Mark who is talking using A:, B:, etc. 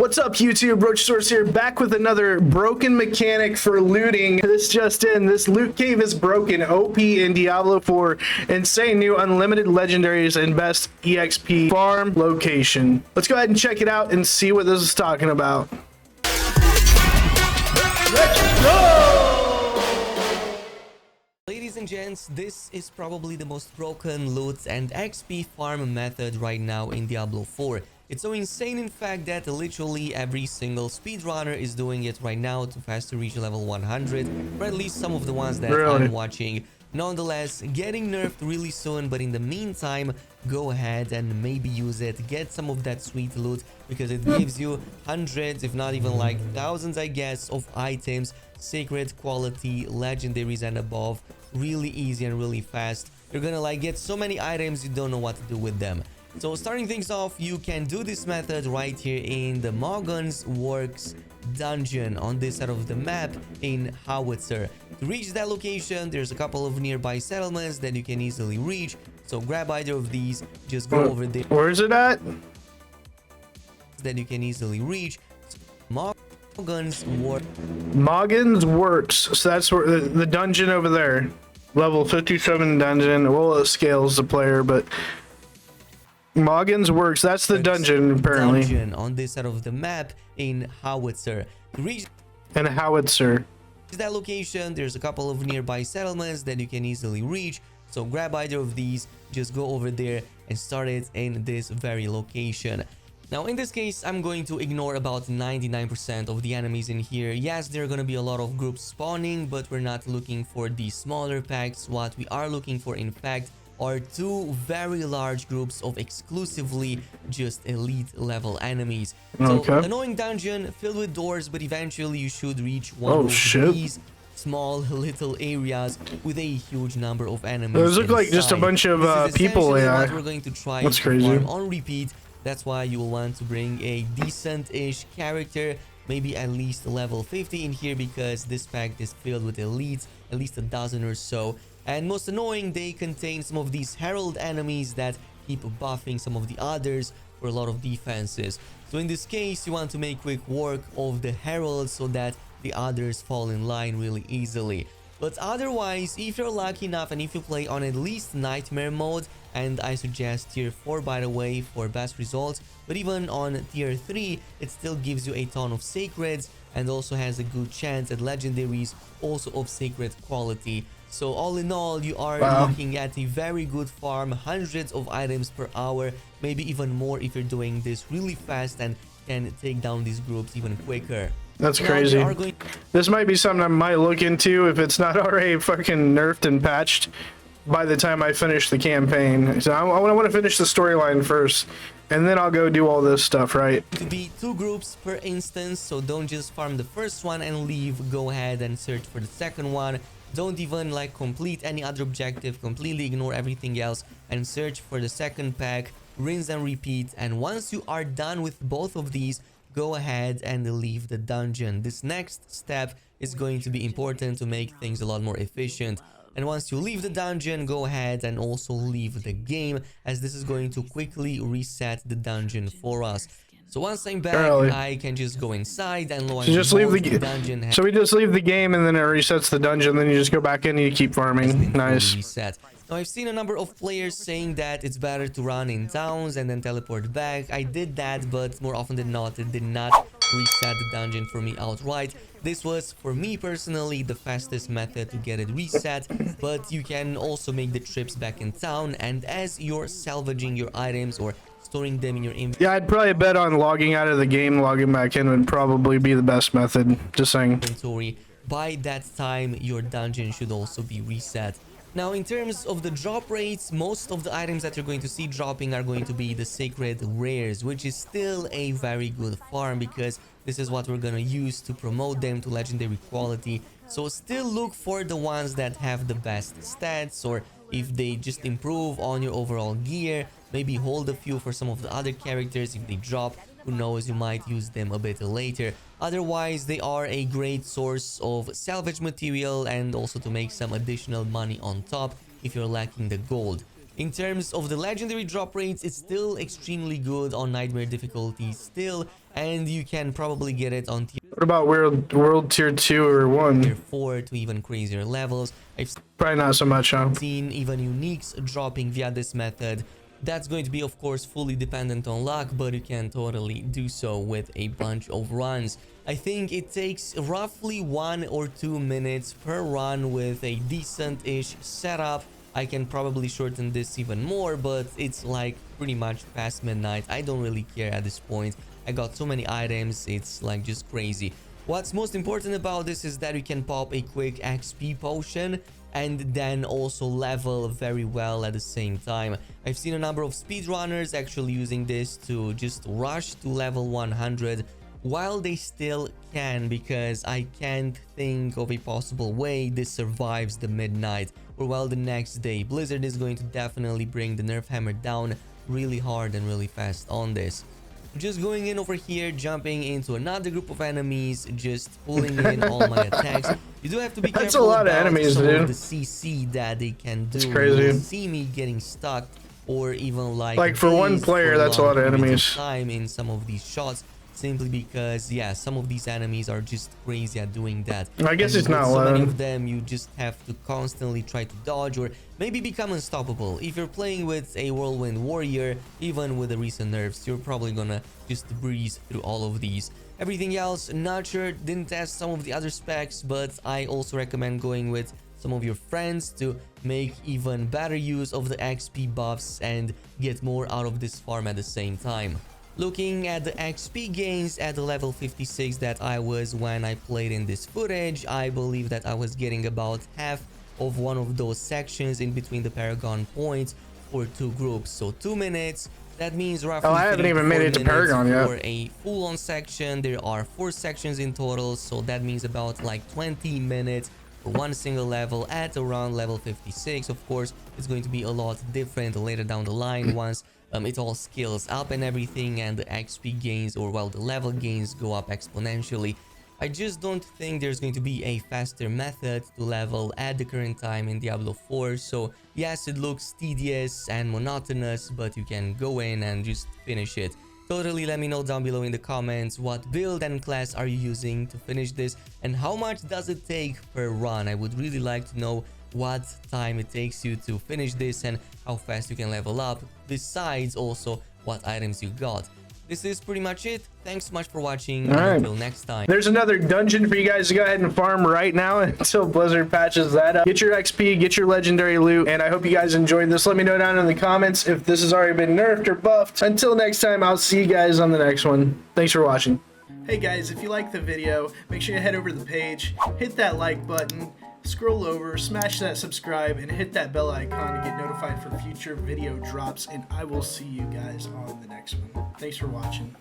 A: What's up, YouTube? Roach Source here, back with another broken mechanic for looting. This just in, this loot cave is broken. OP in Diablo 4. Insane new unlimited legendaries and best EXP farm location. Let's go ahead and check it out and see what this is talking about. Let's go!
B: Ladies and gents, this is probably the most broken loot and XP farm method right now in Diablo 4. It's so insane, in fact, that literally every single speedrunner is doing it right now to faster reach level 100, or at least some of the ones that I'm watching. Nonetheless, getting nerfed really soon, but in the meantime, go ahead and maybe use it. Get some of that sweet loot, because it gives you hundreds, if not even like thousands, I guess, of items, sacred quality, legendaries and above. Really easy and really fast. You're gonna like get so many items you don't know what to do with them. So starting things off, you can do this method right here in the Morgan's Works dungeon on this side of the map in Howitzer. To reach that location, there's a couple of nearby settlements that you can easily reach. So grab either of these, just go over there.
A: Where is it at?
B: That you can easily reach. Morgan's
A: Works. So that's where the dungeon over there. Level 57 dungeon. Well, it scales the player, but Morgan's Works, that's the dungeon apparently.
B: Dungeon on this side of the map in Howitzer. To reach
A: Howitzer.
B: that location, there's a couple of nearby settlements that you can easily reach. So grab either of these, just go over there and start it in this very location. Now in this case, I'm going to ignore about 99% of the enemies in here. Yes, there are going to be a lot of groups spawning, but we're not looking for the smaller packs. What we are looking for, in fact, are two very large groups of exclusively just elite level enemies. So annoying dungeon filled with doors, but eventually you should reach one of these small little areas with a huge number of enemies.
A: Those look like just a bunch of people.
B: What we're going to try
A: That's crazy.
B: On repeat. That's why you will want to bring a decent-ish character, maybe at least level 50 in here, because this pack is filled with elites, at least a dozen or so. And most annoying, they contain some of these herald enemies that keep buffing some of the others for a lot of defenses. So in this case, you want to make quick work of the heralds so that the others fall in line really easily. But otherwise, if you're lucky enough and if you play on at least nightmare mode, and I suggest tier 4 by the way for best results, but even on tier 3 it still gives you a ton of sacreds and also has a good chance at legendaries also of sacred quality. So all in all, you are looking at a very good farm, hundreds of items per hour, maybe even more if you're doing this really fast and can take down these groups even quicker.
A: That's crazy. This might be something I might look into if it's not already fucking nerfed and patched by the time I finish the campaign. So I want to finish the storyline first, and then I'll go do all this stuff, right?
B: To be two groups per instance, so don't just farm the first one and leave. Go ahead and search for the second one. Don't even like complete any other objective, completely ignore everything else and search for the second pack, rinse and repeat. And once you are done with both of these, go ahead and leave the dungeon. This next step is going to be important to make things a lot more efficient. And once you leave the dungeon, go ahead and also leave the game, as this is going to quickly reset the dungeon for us. So once I'm back, I can just go inside and lo and behold, the dungeon.
A: So we just leave the game and then it resets the dungeon, then you just go back in and you keep farming. Nice.
B: Reset. Now I've seen a number of players saying that it's better to run in towns and then teleport back. I did that, but more often than not, it did not reset the dungeon for me outright. This was, for me personally, the fastest method to get it reset, but you can also make the trips back in town, and as you're salvaging your items or storing them in your inventory.
A: Yeah, I'd probably bet on logging out of the game, logging back in would probably be the best method. Just saying.
B: By that time, your dungeon should also be reset. Now, in terms of the drop rates, most of the items that you're going to see dropping are going to be the sacred rares, which is still a very good farm because this is what we're gonna use to promote them to legendary quality. So still look for the ones that have the best stats, or if they just improve on your overall gear, maybe hold a few for some of the other characters. If they drop, who knows, you might use them a bit later. Otherwise, they are a great source of salvage material and also to make some additional money on top if you're lacking the gold. In terms of the legendary drop rates, it's still extremely good on nightmare difficulty still, and you can probably get it on
A: What about world tier 2 or 1?
B: tier 4 to even crazier levels. I've
A: Probably not so much, huh?
B: seen even uniques dropping via this method. That's going to be, of course, fully dependent on luck, but you can totally do so with a bunch of runs. I think it takes roughly 1 or 2 minutes per run with a decent-ish setup. I can probably shorten this even more, but it's like pretty much past midnight. I don't really care at this point. I got so many items, it's like just crazy. What's most important about this is that you can pop a quick XP potion and then also level very well at the same time. I've seen a number of speedrunners actually using this to just rush to level 100 while they still can, because I can't think of a possible way this survives the midnight or while the next day. Blizzard is going to definitely bring the nerf hammer down really hard and really fast on this. Just going in over here, jumping into another group of enemies, just pulling in all my attacks. You do have to be careful.
A: That's a lot of
B: about
A: enemies,
B: some
A: dude.
B: of the CC that they can do.
A: It's crazy.
B: You'll see me getting stuck, or even like
A: for one
B: days
A: player,
B: for
A: that's a lot of
B: long periods
A: enemies.
B: time in some of these shots, simply because, yeah, some of these enemies are just crazy at doing that.
A: I guess
B: And
A: it's not
B: with so many
A: allowed.
B: of them, you just have to constantly try to dodge or maybe become unstoppable. If you're playing with a whirlwind warrior, even with the recent nerfs, you're probably gonna just breeze through all of these. Everything else, not sure, didn't test some of the other specs, but I also recommend going with some of your friends to make even better use of the XP buffs and get more out of this farm at the same time. Looking at the XP gains at the level 56 that I was when I played in this footage, I believe that I was getting about half of one of those sections in between the Paragon points for 2 groups. So 2 minutes, that means roughly
A: I haven't
B: 3
A: even
B: 4
A: made it to
B: minutes
A: Paragon yet.
B: for a full-on section. There are 4 sections in total, so that means about like 20 minutes for one single level at around level 56. Of course, it's going to be a lot different later down the line once it all scales up and everything, and the XP gains, or well, the level gains go up exponentially. I just don't think there's going to be a faster method to level at the current time in Diablo 4. So yes, it looks tedious and monotonous, but you can go in and just finish it. Totally let me know down below in the comments what build and class are you using to finish this, and how much does it take per run. I would really like to know what time it takes you to finish this and how fast you can level up, besides also what items you got. This is pretty much it. Thanks so much for watching.
A: All right.
B: Until next time.
A: There's another dungeon for you guys to go ahead and farm right now until Blizzard patches that up. Get your XP, get your legendary loot, and I hope you guys enjoyed this. Let me know down in the comments if this has already been nerfed or buffed. Until next time, I'll see you guys on the next one. Thanks for watching. Hey guys, if you liked the video, make sure you head over to the page, hit that like button, scroll over, smash that subscribe, and hit that bell icon to get notified for future video drops, and I will see you guys on the next one. Thanks for watching.